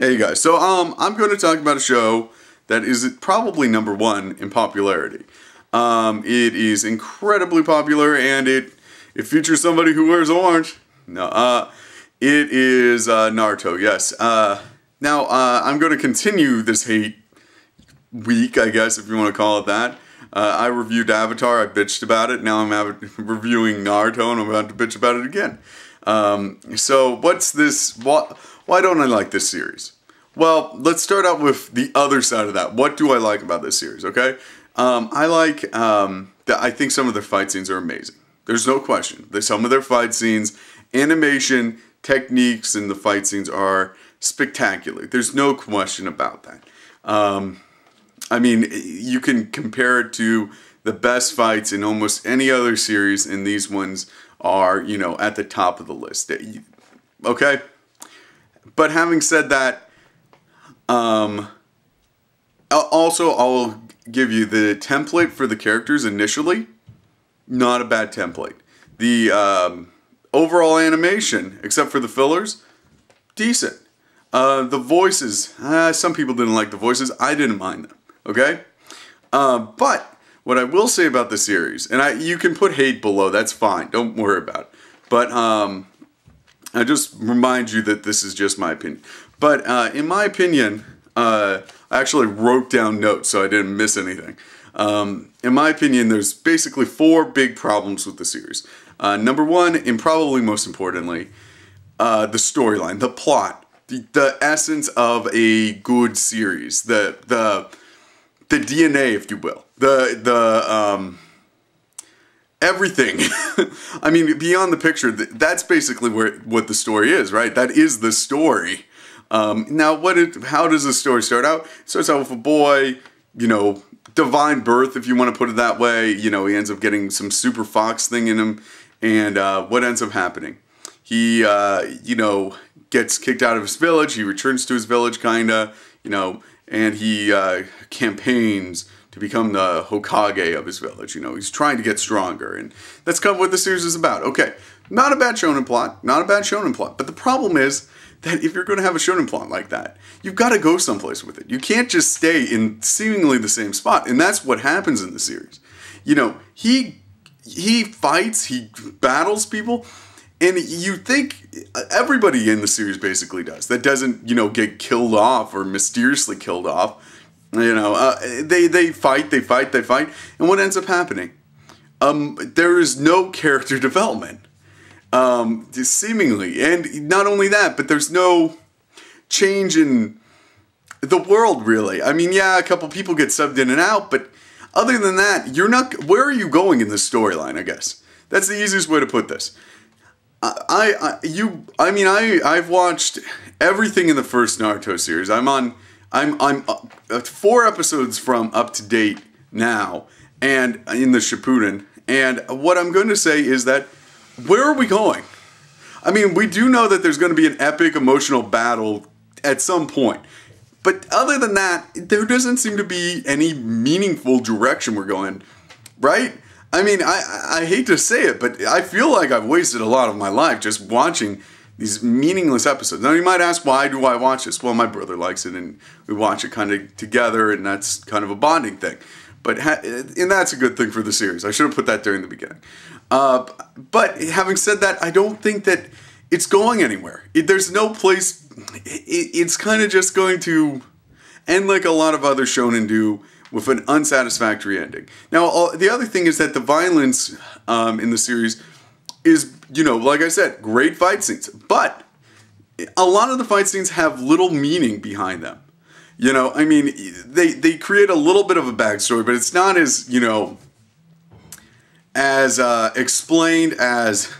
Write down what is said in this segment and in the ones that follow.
Hey guys, so I'm going to talk about a show that is probably #1 in popularity. It is incredibly popular, and it features somebody who wears orange. No, it is Naruto. Yes. Now I'm going to continue this hate week, I guess, if you want to call it that. I reviewed Avatar. I bitched about it. Now I'm reviewing Naruto, and I'm about to bitch about it again. So what's this? Why don't I like this series? Well, let's start out with the other side of that. What do I like about this series, okay? I like that I think some of their fight scenes are amazing. There's no question. Some of their fight scenes, animation, techniques, and the fight scenes are spectacular. There's no question about that. I mean, you can compare it to the best fights in almost any other series, and these ones are, you know, at the top of the list. Okay? But having said that, also I'll give you the template for the characters initially. Not a bad template. The overall animation, except for the fillers, decent. The voices, some people didn't like the voices. I didn't mind them. Okay? But what I will say about the series, and you can put hate below, that's fine. Don't worry about it. But I just remind you that this is just my opinion. But in my opinion, I actually wrote down notes so I didn't miss anything. In my opinion, there's basically 4 big problems with the series. #1, and probably most importantly, the storyline, the plot, the essence of a good series, the DNA, if you will, everything. I mean, beyond the picture, that's basically what the story is, right? That is the story. Now, how does the story start out? It starts out with a boy, you know, divine birth, if you want to put it that way. You know, he ends up getting some super fox thing in him, and what ends up happening? He, you know, gets kicked out of his village. He returns to his village, kinda, you know, and he campaigns to become the Hokage of his village. You know, he's trying to get stronger, and that's kind of what the series is about. Okay, not a bad shonen plot, not a bad shonen plot, but the problem is that if you're going to have a shonen plot like that, you've got to go someplace with it. You can't just stay in seemingly the same spot, and that's what happens in the series. You know, he fights, he battles people, and you think everybody in the series basically does. That doesn't, you know, get killed off or mysteriously killed off. You know, they fight, and what ends up happening? There is no character development. Seemingly, and not only that, but there's no change in the world, really. I mean, yeah, a couple people get subbed in and out, but other than that, you're not. Where are you going in the storyline? I guess that's the easiest way to put this. I've watched everything in the first Naruto series. I'm 4 episodes from up to date now, and in the Shippuden. And what I'm going to say is that, where are we going? I mean, we do know that there's going to be an epic emotional battle at some point. But other than that, there doesn't seem to be any meaningful direction we're going, right? I mean, I hate to say it, but I feel like I've wasted a lot of my life just watching these meaningless episodes. Now, you might ask, why do I watch this? Well, my brother likes it, and we watch it kind of together, and that's kind of a bonding thing. And that's a good thing for the series. I should have put that during the beginning. But having said that, I don't think that it's going anywhere. There's no place. It's kind of just going to end like a lot of other shonen do, with an unsatisfactory ending. Now, the other thing is that the violence in the series is, you know, like I said, great fight scenes. But a lot of the fight scenes have little meaning behind them. You know, I mean, they create a little bit of a backstory, but it's not as, you know, as explained, as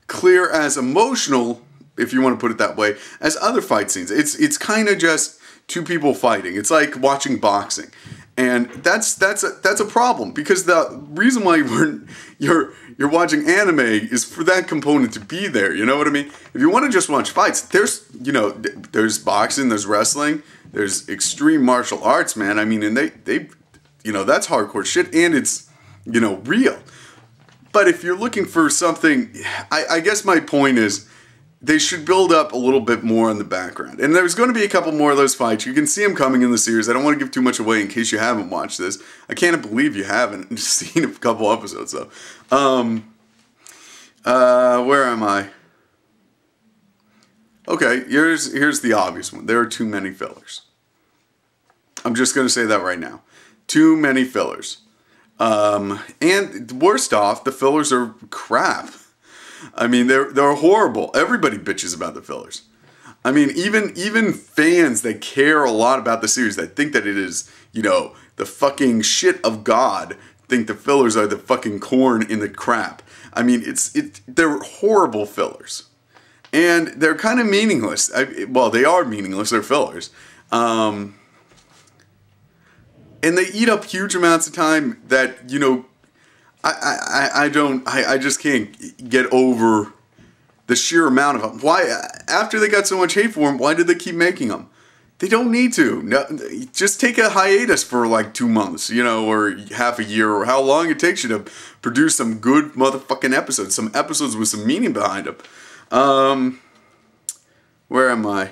clear, as emotional, if you want to put it that way, as other fight scenes. It's kind of just 2 people fighting. It's like watching boxing, and that's a problem, because the reason why you're watching anime is for that component to be there. You know what I mean? If you want to just watch fights, there's, you know, there's boxing, there's wrestling, there's extreme martial arts, man. I mean, and they you know, that's hardcore shit, and it's, you know, real. But if you're looking for something, I guess my point is, they should build up a little bit more in the background. And there's going to be a couple more of those fights. You can see them coming in the series. I don't want to give too much away in case you haven't watched this. I can't believe you haven't seen a couple episodes, though. Where am I? Okay, here's the obvious one. There are too many fillers. I'm just going to say that right now. Too many fillers. And worst off, the fillers are crap. I mean, they're horrible. Everybody bitches about the fillers. I mean, even fans that care a lot about the series, that think that it is, you know, the fucking shit of God, think the fillers are the fucking corn in the crap. I mean, they're horrible fillers. And they're kind of meaningless. Well, they are meaningless. They're fillers. And they eat up huge amounts of time that, you know, I just can't get over the sheer amount of them. Why, after they got so much hate for them, why did they keep making them? They don't need to. No, just take a hiatus for like 2 months, you know, or half a year, or how long it takes you to produce some good motherfucking episodes. Some episodes with some meaning behind them. Where am I?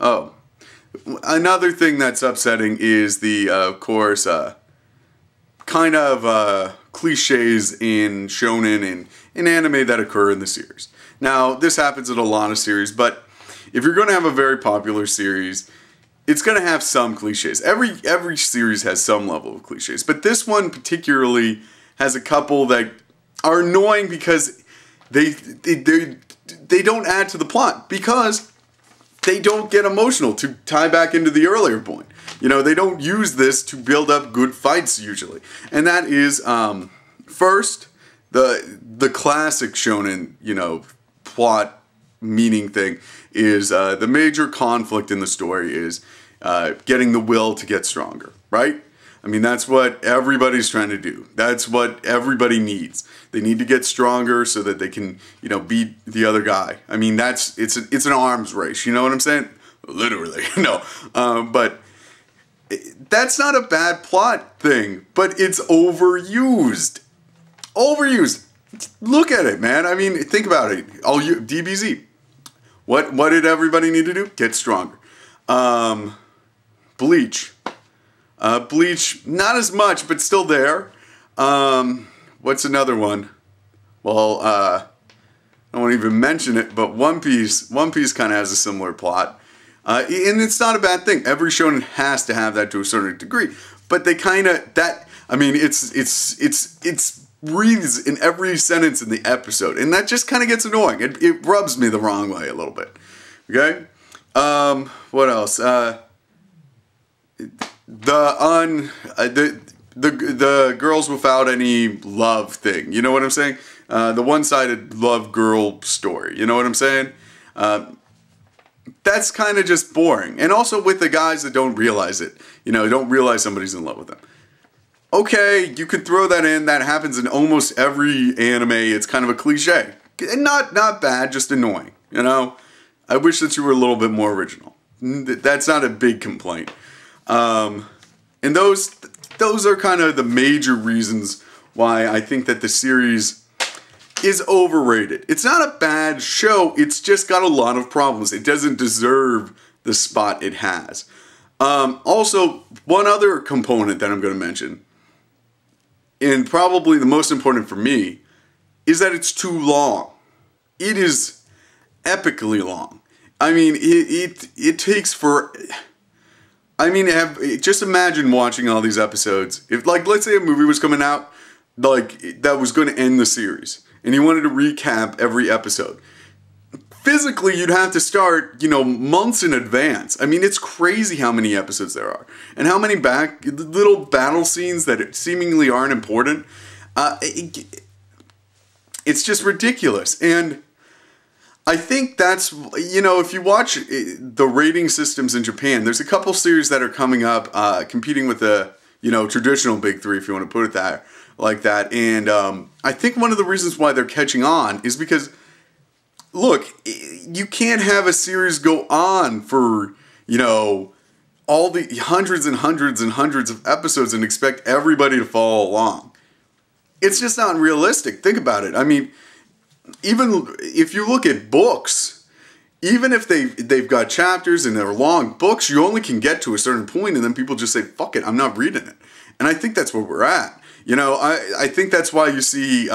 Oh. Another thing that's upsetting is the, of course, kind of cliches in shonen and in anime that occur in the series. Now, this happens in a lot of series, but if you're going to have a very popular series, it's going to have some cliches. Every series has some level of cliches, but this one particularly has a couple that are annoying because they don't add to the plot, because they don't get emotional to tie back into the earlier point. You know, they don't use this to build up good fights usually. And that is, first, the classic shonen, you know, plot meaning thing is the major conflict in the story is getting the will to get stronger, right? I mean, that's what everybody's trying to do. That's what everybody needs. They need to get stronger so that they can, you know, beat the other guy. I mean, it's an arms race. You know what I'm saying? Literally, no. But that's not a bad plot thing, but it's overused. Overused. Look at it, man. I mean, think about it. DBZ. What did everybody need to do? Get stronger. Bleach. Bleach, not as much, but still there. What's another one? Well, I won't even mention it, but One Piece kind of has a similar plot. And it's not a bad thing. Every shonen has to have that to a certain degree. But they kind of, I mean, it's breathes in every sentence in the episode. And that just kind of gets annoying. It rubs me the wrong way a little bit. Okay? What else? The girls without any love thing. You know what I'm saying? The one-sided love girl story. You know what I'm saying? That's kind of just boring. And also with the guys that don't realize it. You know, don't realize somebody's in love with them. Okay, you could throw that in. That happens in almost every anime. It's kind of a cliche. And not bad, just annoying. You know? I wish that you were a little bit more original. That's not a big complaint. And those are kind of the major reasons why I think that the series is overrated. It's not a bad show, it's just got a lot of problems. It doesn't deserve the spot it has. Also, one other component that I'm going to mention, and probably the most important for me, is that it's too long. It is epically long. I mean, it takes for... I mean, just imagine watching all these episodes. If, like, let's say a movie was coming out, like, that was going to end the series, and you wanted to recap every episode. Physically, you'd have to start, you know, months in advance. I mean, it's crazy how many episodes there are. And how many little battle scenes that seemingly aren't important. It's just ridiculous. And I think that's, you know, if you watch the rating systems in Japan, there's a couple series that are coming up, competing with the, you know, traditional big three, if you want to put it like that. And I think one of the reasons why they're catching on is because, look, you can't have a series go on for, you know, all the hundreds and hundreds and hundreds of episodes and expect everybody to follow along. It's just not realistic. Think about it. I mean, even if you look at books, even if they've got chapters and they're long books, you only can get to a certain point, and then people just say, fuck it, I'm not reading it. And I think that's where we're at. You know, I think that's why you see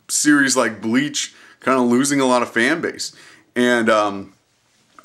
series like Bleach kind of losing a lot of fan base. And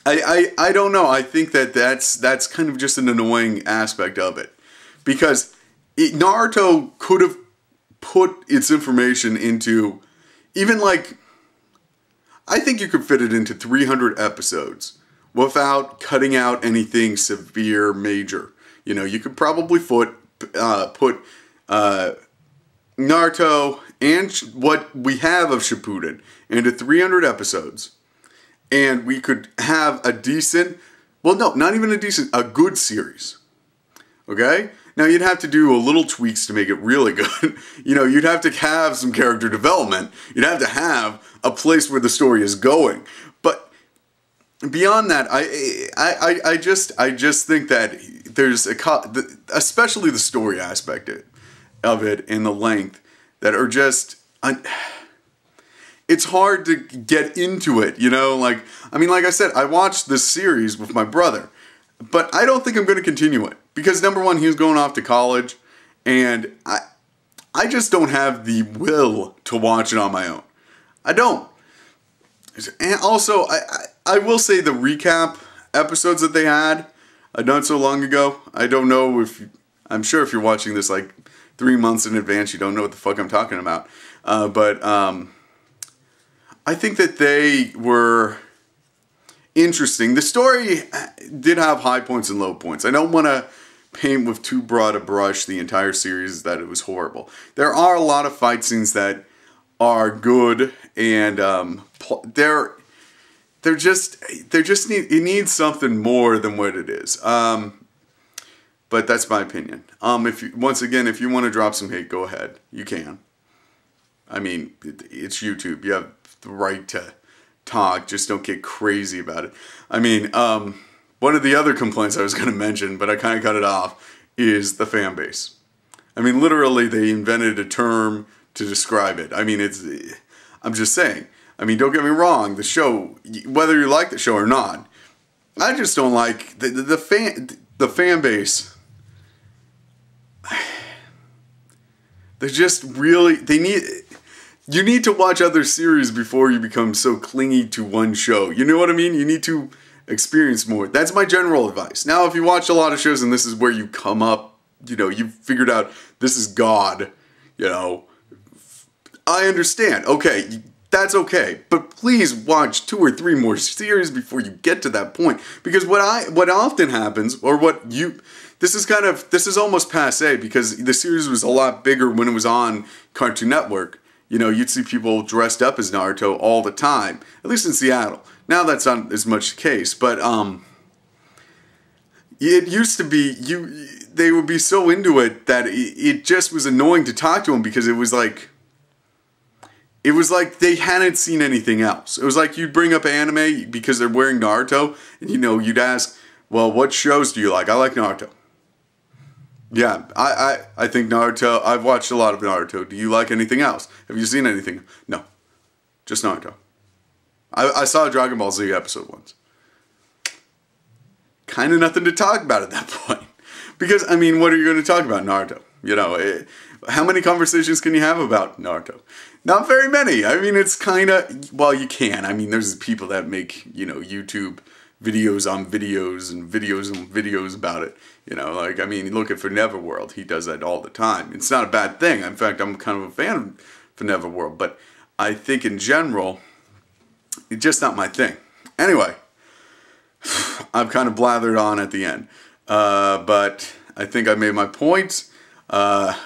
I don't know. I think that's kind of just an annoying aspect of it. Because Naruto could have put its information into, even like, I think you could fit it into 300 episodes without cutting out anything severe, major. You know, you could probably put Naruto and what we have of Shippuden into 300 episodes, and we could have a decent, well, no, not even a decent, a good series. Okay? Now, you'd have to do a little tweaks to make it really good. You know, you'd have to have some character development. You'd have to have a place where the story is going. But beyond that, I just think that there's especially the story aspect of it and the length that are just, it's hard to get into it, you know? Like, I mean, like I said, I watched this series with my brother, but I don't think I'm going to continue it. Because number one, he was going off to college, and I just don't have the will to watch it on my own. I don't. And also, I will say the recap episodes that they had not so long ago, I don't know if, I'm sure if you're watching this like 3 months in advance, you don't know what the fuck I'm talking about. But I think that they were interesting. The story did have high points and low points. I don't want to paint with too broad a brush the entire series that it was horrible. There are a lot of fight scenes that are good, and it needs something more than what it is. But that's my opinion. Once again, if you want to drop some hate, go ahead. You can. I mean, it's YouTube. You have the right to talk. Just don't get crazy about it. I mean, one of the other complaints I was going to mention, but I kind of cut it off, is the fan base. I mean, literally, they invented a term to describe it. I mean, I'm just saying. I mean, don't get me wrong. The show, whether you like the show or not, I just don't like the fan base. They're just really, you need to watch other series before you become so clingy to one show. You know what I mean? You need to experience more. That's my general advice. Now, if you watch a lot of shows and this is where you come up, you know, you've figured out this is God, you know, I understand. Okay, that's okay. But please watch 2 or 3 more series before you get to that point. Because what often happens, or this is almost passé, because the series was a lot bigger when it was on Cartoon Network. You know, you'd see people dressed up as Naruto all the time, at least in Seattle. Now that's not as much the case, but it used to be, they would be so into it that it just was annoying to talk to them, because it was like they hadn't seen anything else. It was like you'd bring up anime because they're wearing Naruto, and you know, you'd ask, well, what shows do you like? I like Naruto. Yeah, I think Naruto, I've watched a lot of Naruto. Do you like anything else? Have you seen anything? No, just Naruto. I saw a Dragon Ball Z episode once. Kind of nothing to talk about at that point. Because, I mean, what are you going to talk about, Naruto? You know, how many conversations can you have about Naruto? Not very many. I mean, it's kind of, well, you can. I mean, there's people that make, you know, YouTube videos on videos and videos and videos about it. You know, like, I mean, look at For Neverworld. He does that all the time. It's not a bad thing. In fact, I'm kind of a fan of For Neverworld. But I think in general, it's just not my thing. Anyway, I've kind of blathered on at the end. But I think I made my point. I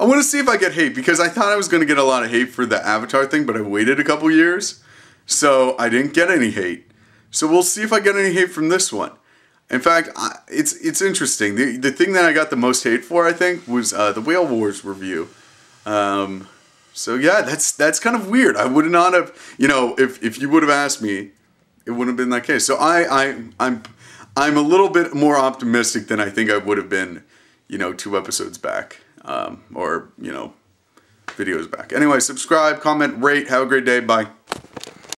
want to see if I get hate, because I thought I was going to get a lot of hate for the Avatar thing, but I waited a couple years. So I didn't get any hate. So we'll see if I get any hate from this one. In fact, it's interesting. The thing that I got the most hate for, I think, was the Whale Wars review. So yeah, that's kind of weird. I would not have, you know, if you would have asked me, it wouldn't have been that case. So I'm a little bit more optimistic than I think I would have been, you know, 2 episodes back, or, you know, videos back. Anyway, subscribe, comment, rate. Have a great day. Bye.